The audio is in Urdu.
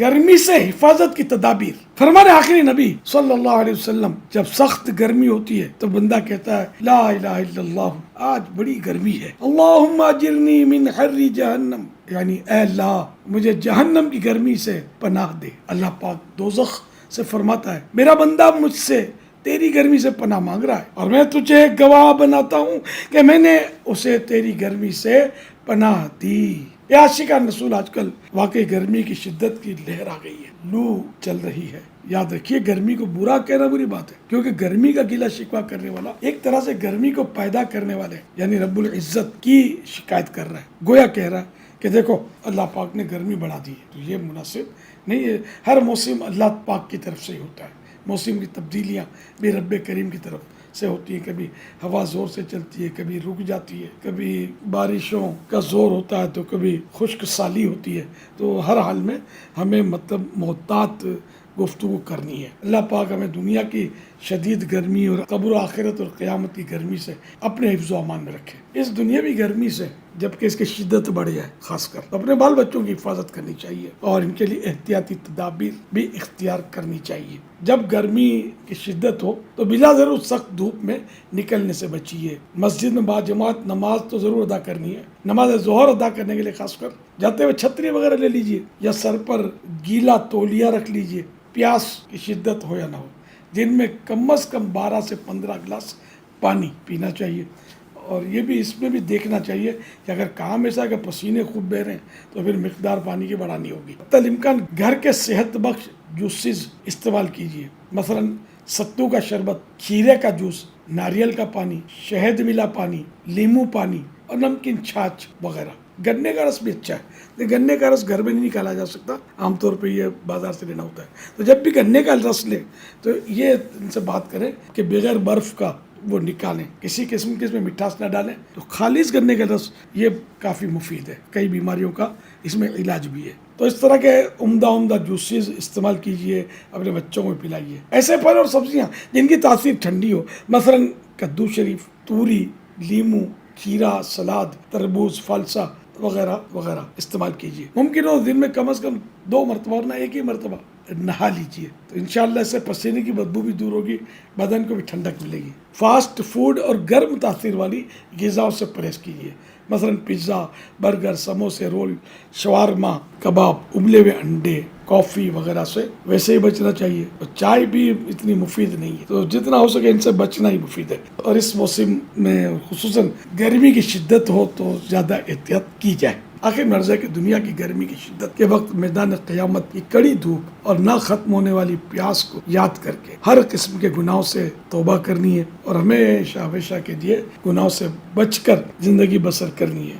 گرمی سے حفاظت کی تدابیر. فرمان آخری نبی صلی اللہ علیہ وسلم جب سخت گرمی ہوتی ہے تو بندہ کہتا ہے لا الہ الا اللہ، آج بڑی گرمی ہے، اللہم اجرنی من حر جہنم، یعنی اے اللہ مجھے جہنم کی گرمی سے پناہ دے. اللہ پاک دوزخ سے فرماتا ہے میرا بندہ مجھ سے تیری گرمی سے پناہ مانگ رہا ہے اور میں تجھے گواہ بناتا ہوں کہ میں نے اسے تیری گرمی سے پناہ دی. یہ عاشقان رسول آج کل واقعی گرمی کی شدت کی لہر آ گئی ہے، لو چل رہی ہے. یاد رکھیے گرمی کو برا کہنا بری بات ہے، کیونکہ گرمی کا گلہ شکوہ کرنے والا ایک طرح سے گرمی کو پیدا کرنے والے یعنی رب العزت کی شکایت کر رہا ہے. گویا کہہ رہا ہے کہ دیکھو اللہ پاک نے گرمی بڑھا دی ہے. تو یہ مناسب نہیں ہے. ہر موسم اللہ پاک کی طرف سے ہی ہوتا ہے. موسم کی تبدیلیاں بھی رب کریم کی طرف سے ہوتی ہیں. کبھی ہوا زور سے چلتی ہے، کبھی رک جاتی ہے، کبھی بارشوں کا زور ہوتا ہے تو کبھی خشک سالی ہوتی ہے. تو ہر حال میں ہمیں مطلب محتاط گفتگو کرنی ہے. اللہ پاک ہمیں دنیا کی شدید گرمی اور قبر و آخرت اور قیامت کی گرمی سے اپنے حفظ و امان میں رکھے. اس دنیاوی گرمی سے جبکہ اس کی شدت بڑھ جائے خاص کر اپنے بال بچوں کی حفاظت کرنی چاہیے اور ان کے لیے احتیاطی تدابیر بھی اختیار کرنی چاہیے. جب گرمی کی شدت ہو تو بلا ضرور سخت دھوپ میں نکلنے سے بچیے. مسجد میں باجماعت نماز تو ضرور ادا کرنی ہے. نماز ظہر ادا کرنے کے لیے خاص کر جاتے ہوئے چھتری وغیرہ لے لیجیے یا سر پر گیلا تولیہ رکھ لیجیے. پیاس کی شدت ہو یا نہ ہو دن میں کم از کم 12 سے 15 گلاس پانی پینا چاہیے. اور یہ بھی اس میں بھی دیکھنا چاہیے کہ اگر کام ایسا کہ پسینے خوب بہ رہے ہیں تو پھر مقدار پانی کی بڑھانی ہوگی. حتی الامکان گھر کے صحت بخش جوسز استعمال کیجیے، مثلا ستو کا شربت، کھیرے کا جوس، ناریل کا پانی، شہد ملا پانی، لیمو پانی اور نمکین چھاچھ وغیرہ. گنے کا رس بھی اچھا ہے. گنے کا رس گھر میں نہیں نکالا جا سکتا، عام طور پہ یہ بازار سے لینا ہوتا ہے. تو جب بھی گنے کا رس لیں تو یہ ان سے بات کریں کہ بغیر برف کا وہ نکالیں، کسی قسم کے اس میں مٹھاس نہ ڈالیں. تو خالص گنے کا رس یہ کافی مفید ہے، کئی بیماریوں کا اس میں علاج بھی ہے. تو اس طرح کے عمدہ جوسز استعمال کیجئے، اپنے بچوں کو پلائیے. ایسے پھل اور سبزیاں جن کی تاثیر ٹھنڈی ہو، مثلا کدو شریف، توری، لیمو، کھیرا، سلاد، تربوز، فالسا وغیرہ وغیرہ استعمال کیجیے. ممکن ہو دن میں کم از کم 2 مرتبہ اور نہ ایک ہی مرتبہ نہا لیجیے. تو انشاءاللہ اس سے پسینے کی بدبو بھی دور ہوگی، بدن کو بھی ٹھنڈک ملے گی. فاسٹ فوڈ اور گرم تاثیر والی غذاؤں سے پرہیز کیجیے، مثلا پیزا، برگر، سموسے، رول، شوارما، کباب، ابلے ہوئے انڈے، کافی وغیرہ سے ویسے ہی بچنا چاہیے. اور چائے بھی اتنی مفید نہیں ہے، تو جتنا ہو سکے ان سے بچنا ہی مفید ہے. اور اس موسم میں خصوصاً گرمی کی شدت ہو تو زیادہ احتیاط کی جائے. آخر مرض ہے کہ دنیا کی گرمی کی شدت کے وقت میدان قیامت کی کڑی دھوپ اور نہ ختم ہونے والی پیاس کو یاد کر کے ہر قسم کے گناہوں سے توبہ کرنی ہے اور ہمیشہ کے لیے گناہوں سے بچ کر زندگی بسر کرنی ہے.